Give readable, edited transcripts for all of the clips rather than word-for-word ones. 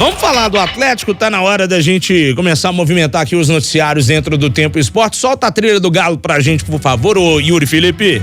Vamos falar do Atlético, tá na hora da gente começar a movimentar aqui os noticiários dentro do Tempo Esporte. Solta a trilha do Galo pra gente, por favor, ô Yuri Felipe.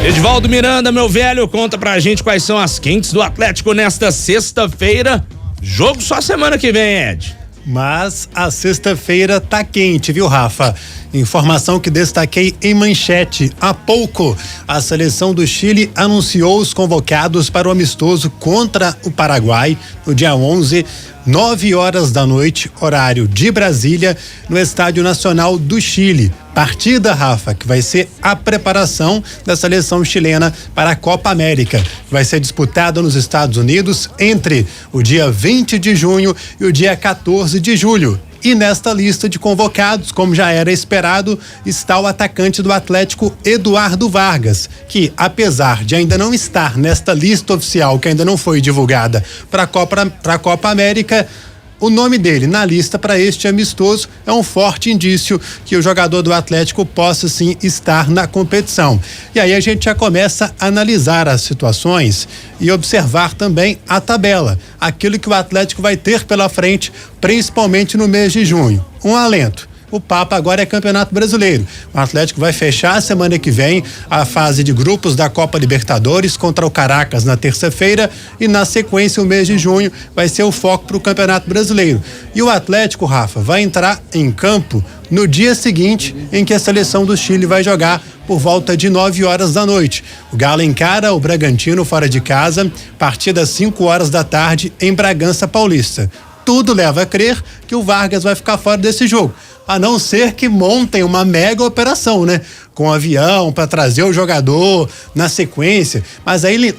Edivaldo Miranda, meu velho, conta pra gente quais são as quentes do Atlético nesta sexta-feira. Jogo só semana que vem, Ed. Mas a sexta-feira tá quente, viu, Rafa? Informação que destaquei em manchete. Há pouco, a seleção do Chile anunciou os convocados para o amistoso contra o Paraguai no dia 11, 9h da noite, horário de Brasília, no Estádio Nacional do Chile. Partida, Rafa, que vai ser a preparação da seleção chilena para a Copa América. Vai ser disputada nos Estados Unidos entre o dia 20 de junho e o dia 14 de julho. E nesta lista de convocados, como já era esperado, está o atacante do Atlético, Eduardo Vargas, que, apesar de ainda não estar nesta lista oficial, que ainda não foi divulgada para a Copa América, o nome dele na lista para este amistoso é um forte indício que o jogador do Atlético possa sim estar na competição. E aí a gente já começa a analisar as situações e observar também a tabela, aquilo que o Atlético vai ter pela frente, principalmente no mês de junho. Um alento. O papo agora é Campeonato Brasileiro. O Atlético vai fechar a semana que vem a fase de grupos da Copa Libertadores contra o Caracas na terça-feira e na sequência o mês de junho vai ser o foco para o Campeonato Brasileiro. E o Atlético, Rafa, vai entrar em campo no dia seguinte em que a seleção do Chile vai jogar por volta de 9h da noite. O Galo encara o Bragantino fora de casa, partida às 5h da tarde em Bragança Paulista. Tudo leva a crer que o Vargas vai ficar fora desse jogo, a não ser que montem uma mega operação, né? Com avião para trazer o jogador na sequência, mas aí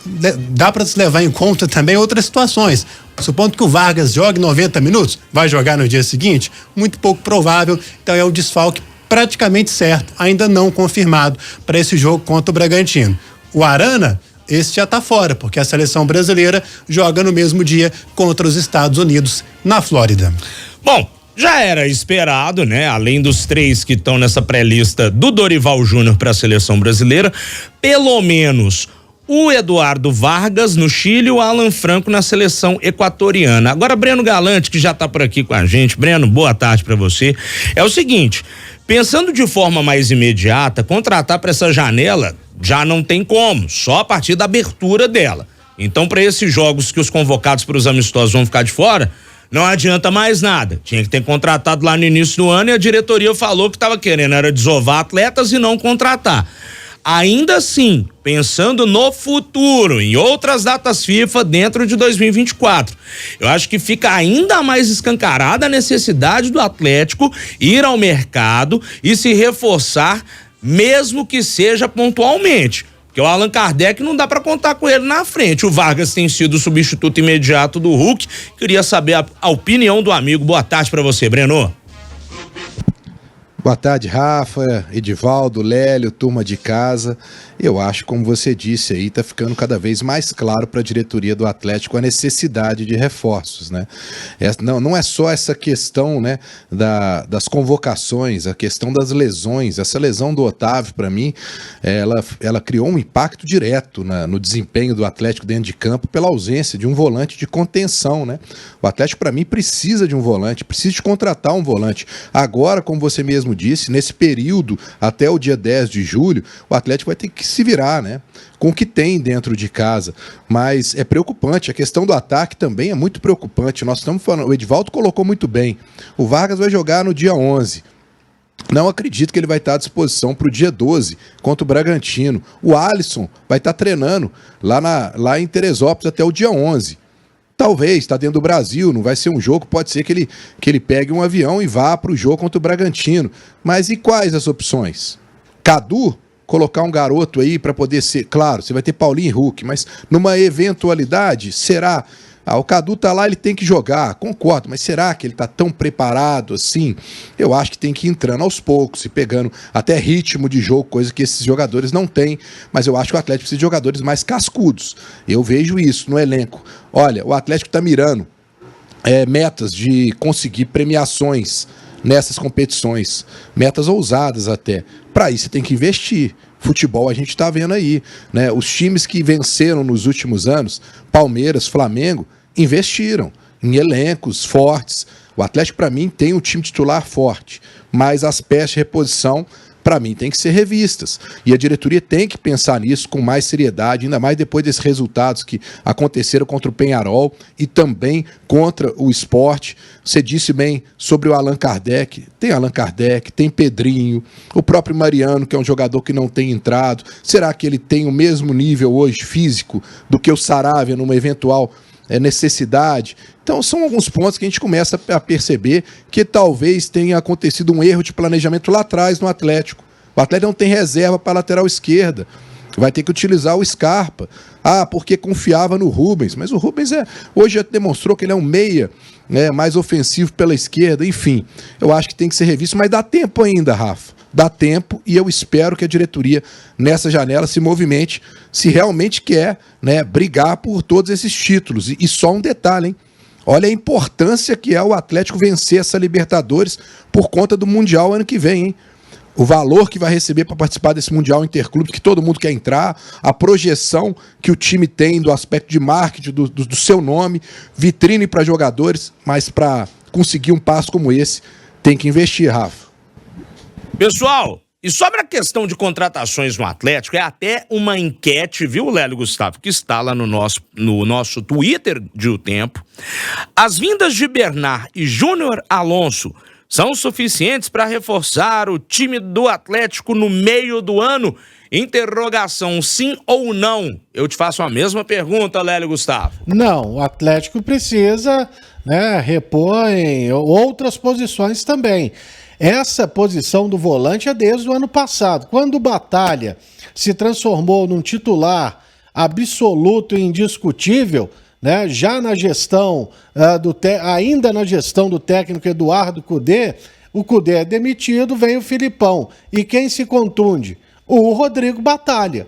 dá para se levar em conta também outras situações. Supondo que o Vargas jogue 90 minutos, vai jogar no dia seguinte? Muito pouco provável, então é o desfalque praticamente certo, ainda não confirmado para esse jogo contra o Bragantino. O Arana, esse já está fora, porque a seleção brasileira joga no mesmo dia contra os Estados Unidos, na Flórida. Bom, já era esperado, né? Além dos 3 que estão nessa pré-lista do Dorival Júnior para a seleção brasileira, pelo menos o Eduardo Vargas no Chile e o Alan Franco na seleção equatoriana. Agora, Breno Galante, que já está por aqui com a gente. Breno, boa tarde para você. É o seguinte, pensando de forma mais imediata, contratar para essa janela já não tem como, só a partir da abertura dela. Então, para esses jogos que os convocados para os amistosos vão ficar de fora, não adianta mais nada. Tinha que ter contratado lá no início do ano e a diretoria falou que estava querendo era desovar atletas e não contratar. Ainda assim, pensando no futuro, em outras datas FIFA dentro de 2024, eu acho que fica ainda mais escancarada a necessidade do Atlético ir ao mercado e se reforçar, mesmo que seja pontualmente. Porque o Allan Kardec não dá para contar com ele na frente. O Vargas tem sido o substituto imediato do Hulk. Queria saber a opinião do amigo. Boa tarde para você, Breno. Boa tarde, Rafa, Edivaldo, Lélio, turma de casa. Eu acho, como você disse aí, tá ficando cada vez mais claro para a diretoria do Atlético a necessidade de reforços, né? Não é só essa questão, né, das convocações, a questão das lesões. Essa lesão do Otávio, para mim, ela criou um impacto direto no desempenho do Atlético dentro de campo pela ausência de um volante de contenção, né? O Atlético, para mim, precisa de um volante, precisa de contratar um volante. Agora, como você mesmo disse, nesse período até o dia 10 de julho, o Atlético vai ter que se virar, né? Com o que tem dentro de casa. Mas é preocupante. A questão do ataque também é muito preocupante. Nós estamos falando, o Edivaldo colocou muito bem. O Vargas vai jogar no dia 11. Não acredito que ele vai estar à disposição para o dia 12 contra o Bragantino. O Alisson vai estar treinando lá em Teresópolis até o dia 11. Talvez, está dentro do Brasil, não vai ser um jogo, pode ser que ele pegue um avião e vá para o jogo contra o Bragantino. Mas e quais as opções? Cadu? Colocar um garoto aí para poder ser... Claro, você vai ter Paulinho e Hulk, mas numa eventualidade, será... o Cadu tá lá, ele tem que jogar, concordo, mas será que ele tá tão preparado assim? Eu acho que tem que ir entrando aos poucos e pegando até ritmo de jogo, coisa que esses jogadores não têm, mas eu acho que o Atlético precisa de jogadores mais cascudos. Eu vejo isso no elenco. Olha, o Atlético tá mirando metas de conseguir premiações nessas competições, metas ousadas até. Para isso você tem que investir. futebol a gente está vendo aí, né? Os times que venceram nos últimos anos, Palmeiras, Flamengo, investiram em elencos fortes. O Atlético, para mim, tem um time titular forte, mas as peças de reposição, para mim, tem que ser revistas. E a diretoria tem que pensar nisso com mais seriedade, ainda mais depois desses resultados que aconteceram contra o Peñarol e também contra o Sport. Você disse bem sobre o Allan Kardec. Tem Allan Kardec, tem Pedrinho, o próprio Mariano, que é um jogador que não tem entrado. Será que ele tem o mesmo nível hoje físico do que o Saravia numa eventual necessidade? Então são alguns pontos que a gente começa a perceber que talvez tenha acontecido um erro de planejamento lá atrás no Atlético. O Atlético não tem reserva para a lateral esquerda, vai ter que utilizar o Scarpa. Porque confiava no Rubens, mas o Rubens hoje já demonstrou que ele é um meia, né, mais ofensivo pela esquerda. Enfim, eu acho que tem que ser revisto, mas dá tempo ainda, Rafa. Dá tempo e eu espero que a diretoria, nessa janela, se movimente, se realmente quer, né, brigar por todos esses títulos. E só um detalhe, hein? Olha a importância que é o Atlético vencer essa Libertadores por conta do Mundial ano que vem, hein? O valor que vai receber para participar desse Mundial Interclube, que todo mundo quer entrar, a projeção que o time tem do aspecto de marketing, do seu nome, vitrine para jogadores, mas para conseguir um passo como esse, tem que investir, Rafa. Pessoal, e sobre a questão de contratações no Atlético, é até uma enquete, viu, Lélio Gustavo, que está lá no nosso Twitter de O Tempo. As vindas de Bernard e Júnior Alonso são suficientes para reforçar o time do Atlético no meio do ano? Interrogação, sim ou não? Eu te faço a mesma pergunta, Lélio Gustavo. Não, o Atlético precisa, né, repor em outras posições também. Essa posição do volante é desde o ano passado, quando o Batalha se transformou num titular absoluto e indiscutível, né, já na gestão, ainda na gestão do técnico Eduardo Cudê. O Cudê é demitido, vem o Filipão. E quem se contunde? O Rodrigo Batalha.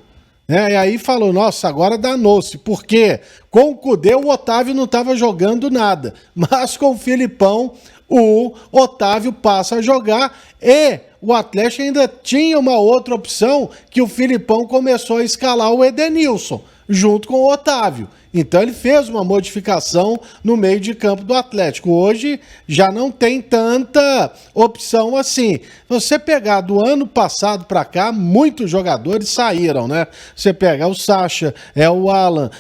E aí falou, nossa, agora danou-se, porque com o Cudê o Otávio não estava jogando nada, mas com o Filipão o Otávio passa a jogar e o Atlético ainda tinha uma outra opção que o Filipão começou a escalar o Edenilson junto com o Otávio. Então ele fez uma modificação no meio de campo do Atlético. Hoje já não tem tanta opção assim. Você pegar do ano passado para cá, muitos jogadores saíram, né? Você pega o Sacha, o Alan,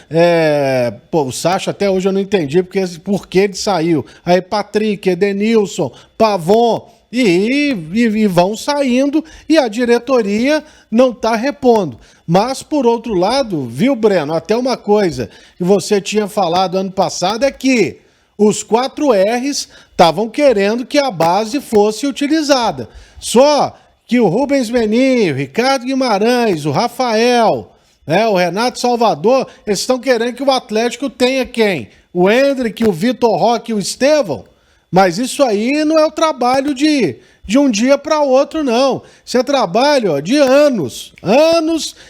o Sacha até hoje eu não entendi por que ele saiu. Aí Patrick, Edenilson, Pavon, e vão saindo e a diretoria não está repondo. Mas, por outro lado, viu, Breno, até uma coisa que você tinha falado ano passado é que os 4 R's estavam querendo que a base fosse utilizada. Só que o Rubens Menin, o Ricardo Guimarães, o Rafael, o Renato Salvador, eles estão querendo que o Atlético tenha quem? O Hendrick, o Vitor Roque e o Estevão? Mas isso aí não é o trabalho de um dia para outro, não. Isso é trabalho de anos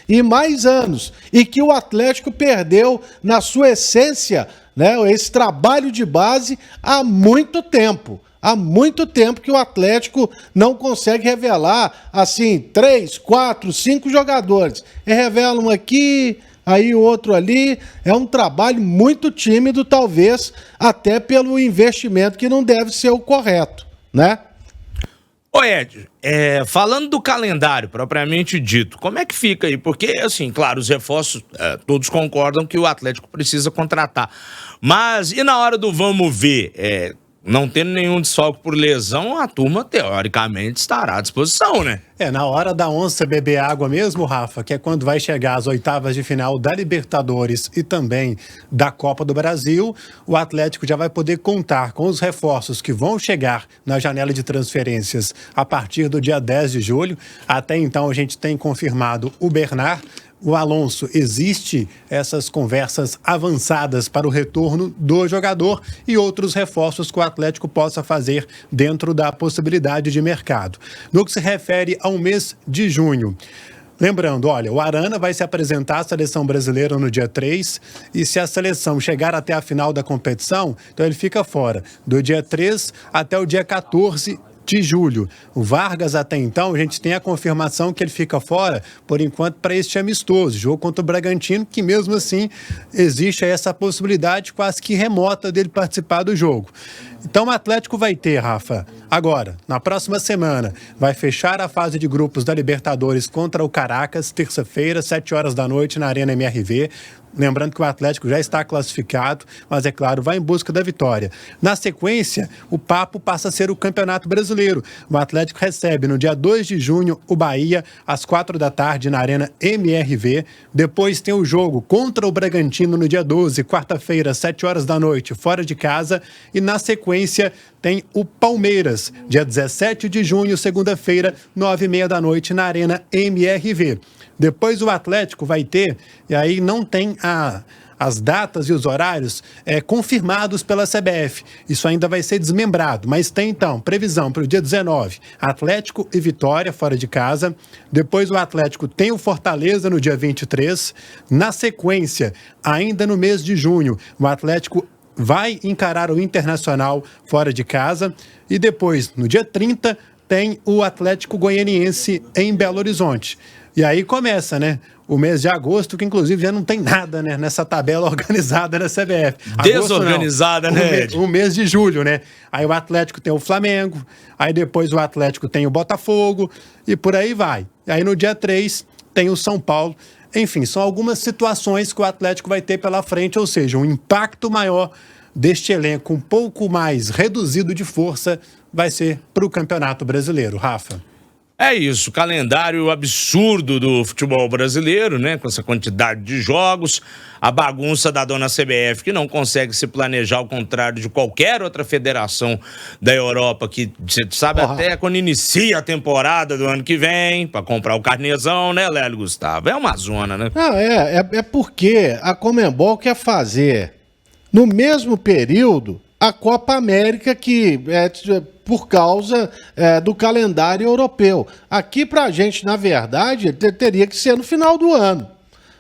e mais anos. E que o Atlético perdeu na sua essência, né, esse trabalho de base há muito tempo. Há muito tempo que o Atlético não consegue revelar, assim, 3, 4, 5 jogadores. Revela um aqui, aí o outro ali. É um trabalho muito tímido, talvez até pelo investimento que não deve ser o correto, né? Ô Ed, falando do calendário propriamente dito, como é que fica aí? Porque, assim, claro, os reforços, todos concordam que o Atlético precisa contratar. Mas e na hora do vamos ver, não tendo nenhum desfalque por lesão, a turma, teoricamente, estará à disposição, né? Na hora da onça beber água mesmo, Rafa, que é quando vai chegar às oitavas de final da Libertadores e também da Copa do Brasil, o Atlético já vai poder contar com os reforços que vão chegar na janela de transferências a partir do dia 10 de julho. Até então, a gente tem confirmado o Bernard, o Alonso. Existe essas conversas avançadas para o retorno do jogador e outros reforços que o Atlético possa fazer dentro da possibilidade de mercado. No que se refere ao mês de junho, lembrando, olha, o Arana vai se apresentar à seleção brasileira no dia 3 e se a seleção chegar até a final da competição, então ele fica fora do dia 3 até o dia 14 de julho. O Vargas, até então, a gente tem a confirmação que ele fica fora, por enquanto, para este amistoso, jogo contra o Bragantino, que mesmo assim existe essa possibilidade quase que remota dele participar do jogo. Então o Atlético vai ter, Rafa, agora, na próxima semana, vai fechar a fase de grupos da Libertadores contra o Caracas, terça-feira, 7 horas da noite, na Arena MRV. Lembrando que o Atlético já está classificado, mas, é claro, vai em busca da vitória. Na sequência, o papo passa a ser o Campeonato Brasileiro. O Atlético recebe, no dia 2 de junho, o Bahia, às 4 da tarde, na Arena MRV. Depois tem o jogo contra o Bragantino, no dia 12, quarta-feira, 7 horas da noite, fora de casa. E, na sequência, tem o Palmeiras, dia 17 de junho, segunda-feira, 9h30 da noite, na Arena MRV. Depois o Atlético vai ter, e aí não tem as datas e os horários confirmados pela CBF. Isso ainda vai ser desmembrado, mas tem então previsão para o dia 19, Atlético e Vitória fora de casa. Depois o Atlético tem o Fortaleza no dia 23. Na sequência, ainda no mês de junho, o Atlético vai encarar o Internacional fora de casa. E depois, no dia 30, tem o Atlético Goianiense em Belo Horizonte. E aí começa, né? O mês de agosto, que inclusive já não tem nada, né? Nessa tabela organizada da CBF. Desorganizada, né? O mês de julho, né? Aí o Atlético tem o Flamengo, aí depois o Atlético tem o Botafogo e por aí vai. Aí no dia 3 tem o São Paulo. Enfim, são algumas situações que o Atlético vai ter pela frente, ou seja, um impacto maior deste elenco um pouco mais reduzido de força vai ser para o Campeonato Brasileiro. Rafa. É isso, calendário absurdo do futebol brasileiro, né? Com essa quantidade de jogos, a bagunça da dona CBF, que não consegue se planejar, ao contrário de qualquer outra federação da Europa, que você sabe até quando inicia a temporada do ano que vem, para comprar o carnezão, né, Lélio Gustavo? É uma zona, né? Não, é porque a Conmebol quer fazer, no mesmo período, a Copa América, que é por causa do calendário europeu. Aqui pra gente, na verdade, teria que ser no final do ano,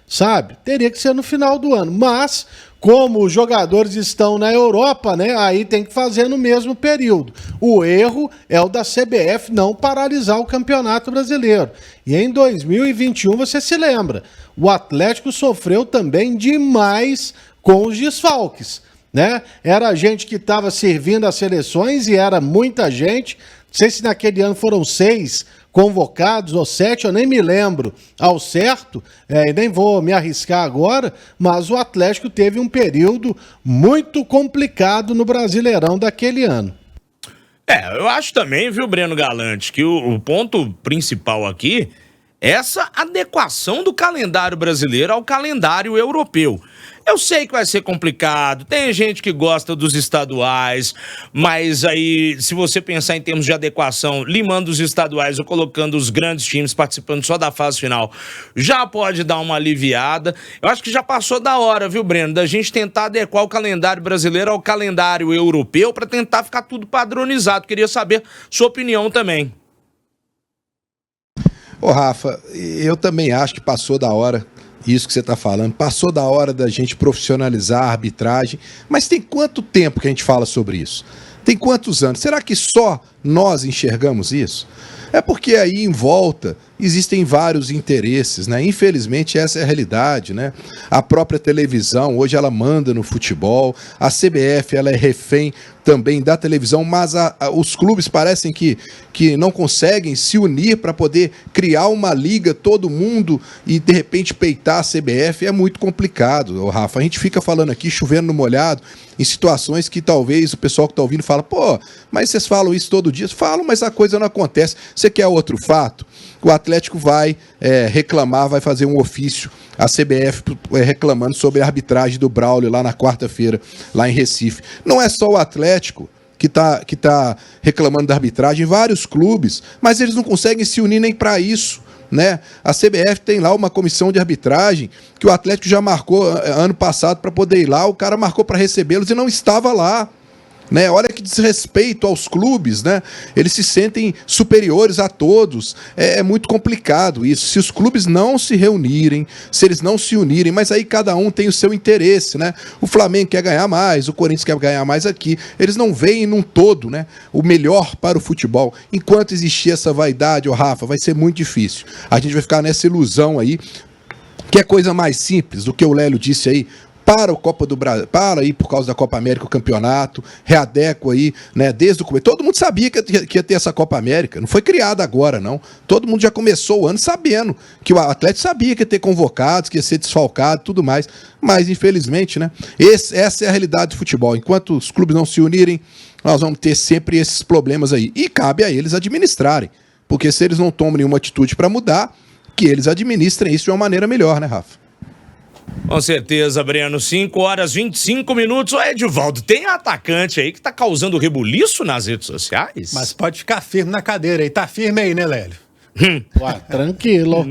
sabe? Teria que ser no final do ano, mas como os jogadores estão na Europa, né, aí tem que fazer no mesmo período. O erro é o da CBF não paralisar o Campeonato Brasileiro. E em 2021, você se lembra, o Atlético sofreu também demais com os desfalques, né? Era gente que estava servindo as seleções e era muita gente. Não sei se naquele ano foram 6 convocados ou 7, eu nem me lembro ao certo, nem vou me arriscar agora, mas o Atlético teve um período muito complicado no Brasileirão daquele ano. Eu acho também, viu, Breno Galante, que o ponto principal aqui é essa adequação do calendário brasileiro ao calendário europeu. Eu sei que vai ser complicado, tem gente que gosta dos estaduais, mas aí, se você pensar em termos de adequação, limando os estaduais ou colocando os grandes times participando só da fase final, já pode dar uma aliviada. Eu acho que já passou da hora, viu, Breno, da gente tentar adequar o calendário brasileiro ao calendário europeu para tentar ficar tudo padronizado. Queria saber sua opinião também. Ô Rafa, eu também acho que passou da hora. Isso que você está falando, passou da hora da gente profissionalizar a arbitragem, mas tem quanto tempo que a gente fala sobre isso? Tem quantos anos? Será que só nós enxergamos isso? É porque aí em volta existem vários interesses, né? Infelizmente essa é a realidade, né? A própria televisão, hoje ela manda no futebol, a CBF ela é refém também da televisão, mas os clubes parecem que não conseguem se unir para poder criar uma liga, todo mundo, e de repente peitar a CBF. É muito complicado, Rafa. A gente fica falando aqui, chovendo no molhado, em situações que talvez o pessoal que está ouvindo fala, pô, mas vocês falam isso todo dia? Falam, mas a coisa não acontece. Você quer outro fato? O Atlético vai reclamar, vai fazer um ofício à CBF reclamando sobre a arbitragem do Braulio lá na quarta-feira, lá em Recife. Não é só o Atlético que tá reclamando da arbitragem, vários clubes, mas eles não conseguem se unir nem para isso, né? A CBF tem lá uma comissão de arbitragem que o Atlético já marcou ano passado para poder ir lá, o cara marcou para recebê-los e não estava lá. né? Olha que desrespeito aos clubes, né? Eles se sentem superiores a todos. É muito complicado isso. Se os clubes não se reunirem, se eles não se unirem, mas aí cada um tem o seu interesse, né? O Flamengo quer ganhar mais, o Corinthians quer ganhar mais aqui. Eles não veem num todo, né, o melhor para o futebol. Enquanto existir essa vaidade, Rafa, vai ser muito difícil. A gente vai ficar nessa ilusão aí, que é coisa mais simples do que o Lélio disse aí. Para o Copa do Brasil, para aí por causa da Copa América o campeonato, readequa aí, né, desde o começo. Todo mundo sabia que ia ter essa Copa América, não foi criada agora, não. Todo mundo já começou o ano sabendo que o Atlético sabia que ia ter convocados, que ia ser desfalcado, tudo mais. Mas, infelizmente, né, essa é a realidade do futebol. Enquanto os clubes não se unirem, nós vamos ter sempre esses problemas aí. E cabe a eles administrarem, porque se eles não tomam nenhuma atitude para mudar, que eles administrem isso de uma maneira melhor, né, Rafa? Com certeza, Breno. 5h25. Ô, Edivaldo, tem atacante aí que tá causando rebuliço nas redes sociais? Mas pode ficar firme na cadeira aí. Tá firme aí, né, Lélio? Ué, tranquilo.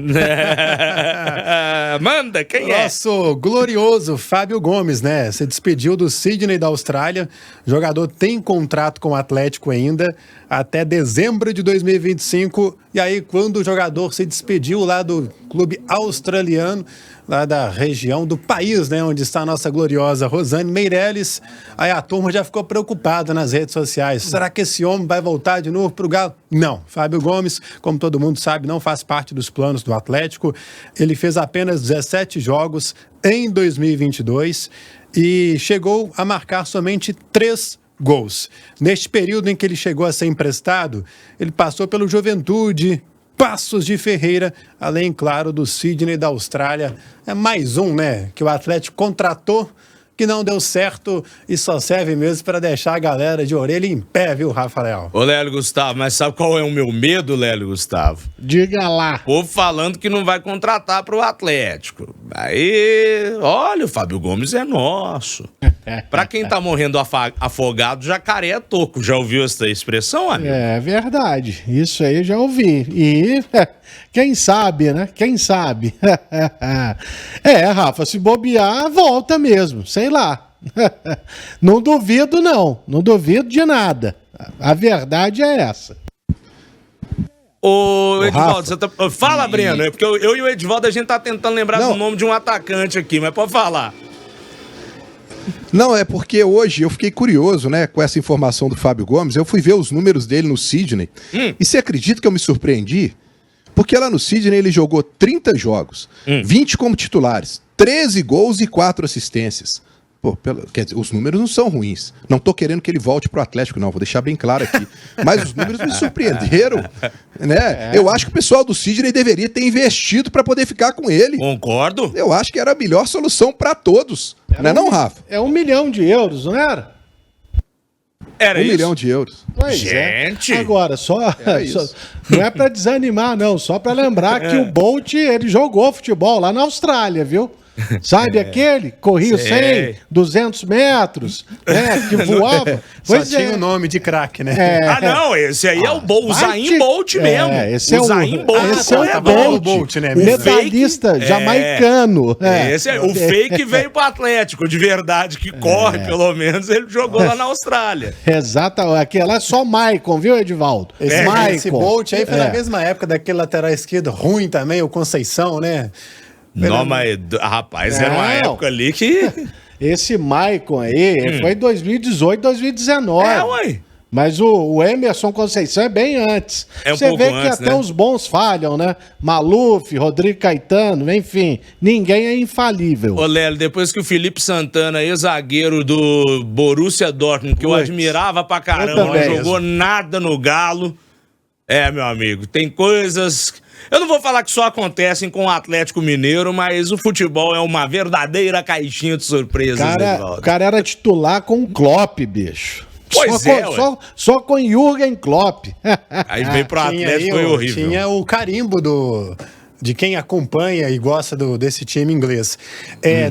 Manda, quem é? Nosso glorioso Fábio Gomes, né? Se despediu do Sydney da Austrália. O jogador tem contrato com o Atlético ainda até dezembro de 2025. E aí, quando o jogador se despediu lá do clube australiano, lá da região do país, né, onde está a nossa gloriosa Rosane Meirelles, aí a turma já ficou preocupada nas redes sociais. Será que esse homem vai voltar de novo para o Galo? Não. Fábio Gomes, como todo mundo sabe, não faz parte dos planos do Atlético. Ele fez apenas 17 jogos em 2022 e chegou a marcar somente 3 gols. Neste período em que ele chegou a ser emprestado, ele passou pelo Juventude, Passos de Ferreira, além, claro, do Sydney da Austrália. É mais um, né, que o Atlético contratou, que não deu certo e só serve mesmo para deixar a galera de orelha em pé, viu, Rafael? Ô, Lélio Gustavo, mas sabe qual é o meu medo, Lélio Gustavo? Diga lá. O povo falando que não vai contratar pro Atlético. Aí, olha, o Fábio Gomes é nosso. Pra quem tá morrendo afogado, jacaré é toco. Já ouviu essa expressão, amigo? É verdade. Isso aí eu já ouvi. E quem sabe, né? Quem sabe? Rafa, se bobear, volta mesmo. Sei lá. Não duvido, não. Não duvido de nada. A verdade é essa. Ô, Edivaldo, você tá... Fala, Breno. É porque eu e o Edivaldo, a gente tá tentando lembrar do nome de um atacante aqui, mas pode falar. Não, é porque hoje eu fiquei curioso, né, com essa informação do Fábio Gomes. Eu fui ver os números dele no Sydney. E você acredita que eu me surpreendi? Porque lá no Sydney ele jogou 30 jogos, 20 como titulares, 13 gols e 4 assistências. Pô, quer dizer, os números não são ruins. Não tô querendo que ele volte pro Atlético, não. Vou deixar bem claro aqui. Mas os números me surpreenderam, né? Eu acho que o pessoal do Sydney deveria ter investido para poder ficar com ele. Concordo. Eu acho que era a melhor solução para todos. Não é não, Rafa? É €1 milhão, não era? Era 1 isso? milhão de euros. Pois Gente! Agora, só isso. não é pra desanimar, não. Só pra lembrar que o Bolt, ele jogou futebol lá na Austrália, viu? Sabe aquele? Corria os 100, 200 metros, né? Que voava. Só tinha o nome de craque, né? Ah, não, esse aí é o Zayn Bolt mesmo. Esse é o Zayn Bolt. Esse é o Bolt, né? O medalhista jamaicano. Esse é o fake veio pro Atlético, de verdade, que corre, pelo menos, ele jogou lá na Austrália. Exato, aquela é só Maicon, viu, Edivaldo? Esse Bolt aí foi na mesma época daquele lateral esquerdo ruim também, o Conceição, né? Não, mas, rapaz, era uma época ali que... Esse Maicon aí foi em 2018, 2019. Ué. Mas o Emerson Conceição é bem antes. Você pouco vê que antes, até né? os bons falham, né? Maluf, Rodrigo Caetano, enfim, ninguém é infalível. Ô, Lélio, depois que o Felipe Santana, ex-zagueiro do Borussia Dortmund, que eu admirava pra caramba, não jogou nada no Galo. Meu amigo, tem coisas... Eu não vou falar que só acontecem com o Atlético Mineiro, mas o futebol é uma verdadeira caixinha de surpresas, O cara era titular com o Klopp, bicho. Pois só com Jürgen Klopp. Aí veio pro Atlético, foi horrível. Tinha o carimbo de quem acompanha e gosta desse time inglês.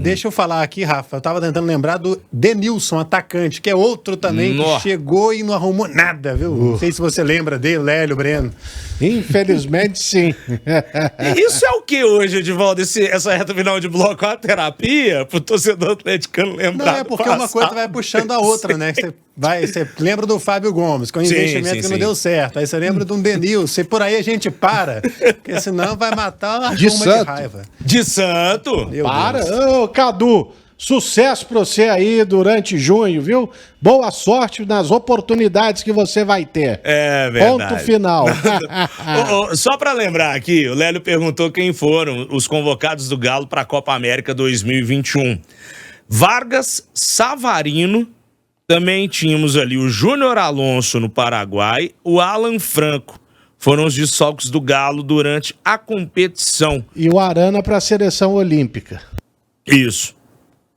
Deixa eu falar aqui, Rafa, eu tava tentando lembrar do Denilson, atacante, que é outro também que chegou e não arrumou nada, viu? Não sei se você lembra dele, Lélio, Breno. Infelizmente, sim. E isso é o que hoje, Edivaldo? Essa reta final de bloco é uma terapia pro torcedor atleticano lembrar? Não, é porque uma coisa vai puxando a outra, né? Você Você lembra do Fábio Gomes, com o investimento que não deu certo. Aí você lembra de um Denilson, e por aí a gente para, porque senão vai matar uma turma de raiva. De Santo! Ô, Cadu, sucesso pra você aí durante junho, viu? Boa sorte nas oportunidades que você vai ter. É verdade. Ponto final. Só pra lembrar aqui, o Lélio perguntou quem foram os convocados do Galo pra Copa América 2021. Vargas, Savarino, também tínhamos ali o Júnior Alonso no Paraguai, o Alan Franco. Foram os desfalques do Galo durante a competição. E o Arana para a seleção olímpica. Isso.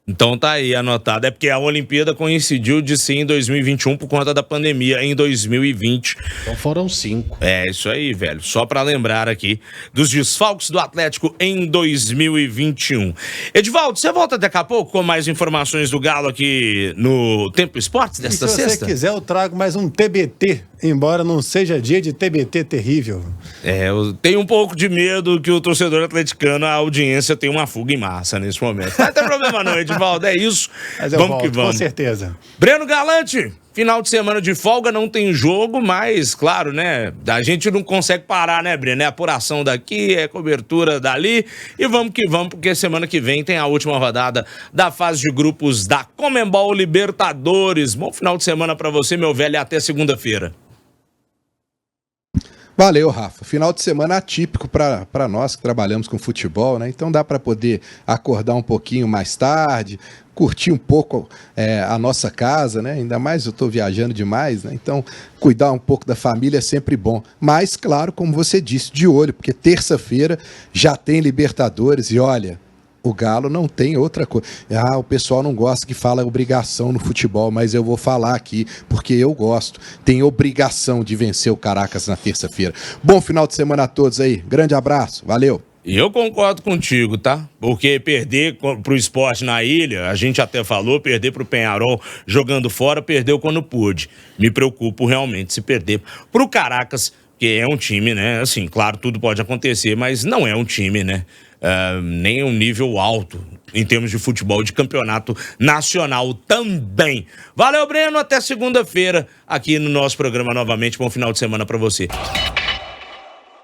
Então tá aí anotado. É porque a Olimpíada coincidiu de ser em 2021 por conta da pandemia em 2020. Então foram 5. É isso aí, velho. Só pra lembrar aqui dos desfalques do Atlético em 2021. Edivaldo, você volta daqui a pouco com mais informações do Galo aqui no Tempo Esportes desta sexta? Se você quiser, eu trago mais um TBT, embora não seja dia de TBT terrível. Eu tenho um pouco de medo que o torcedor atleticano, a audiência, tenha uma fuga em massa nesse momento. Não tem problema não, Edivaldo. É isso. Mas eu volto, que vamos. Com certeza. Breno Galante, final de semana de folga, não tem jogo, mas, claro, né? A gente não consegue parar, né, Breno? É apuração daqui, é cobertura dali. E vamos que vamos, porque semana que vem tem a última rodada da fase de grupos da Conmebol Libertadores. Bom final de semana pra você, meu velho, e até segunda-feira. Valeu, Rafa. Final de semana atípico para nós que trabalhamos com futebol, né? Então dá para poder acordar um pouquinho mais tarde, curtir um pouco a nossa casa, né? Ainda mais eu estou viajando demais, né? Então cuidar um pouco da família é sempre bom. Mas, claro, como você disse, de olho, porque terça-feira já tem Libertadores e olha... O Galo não tem outra coisa. O pessoal não gosta que fala obrigação no futebol, mas eu vou falar aqui, porque eu gosto. Tem obrigação de vencer o Caracas na terça-feira. Bom final de semana a todos aí. Grande abraço. Valeu. E eu concordo contigo, tá? Porque perder pro Sport na ilha, a gente até falou, perder pro Peñarol jogando fora, perdeu quando pôde. Me preocupo realmente se perder pro Caracas, que é um time, né? Assim, claro, tudo pode acontecer, mas não é um time, né? Nem um nível alto em termos de futebol, de campeonato nacional também. Valeu, Breno, até segunda-feira aqui no nosso programa novamente. Bom final de semana pra você.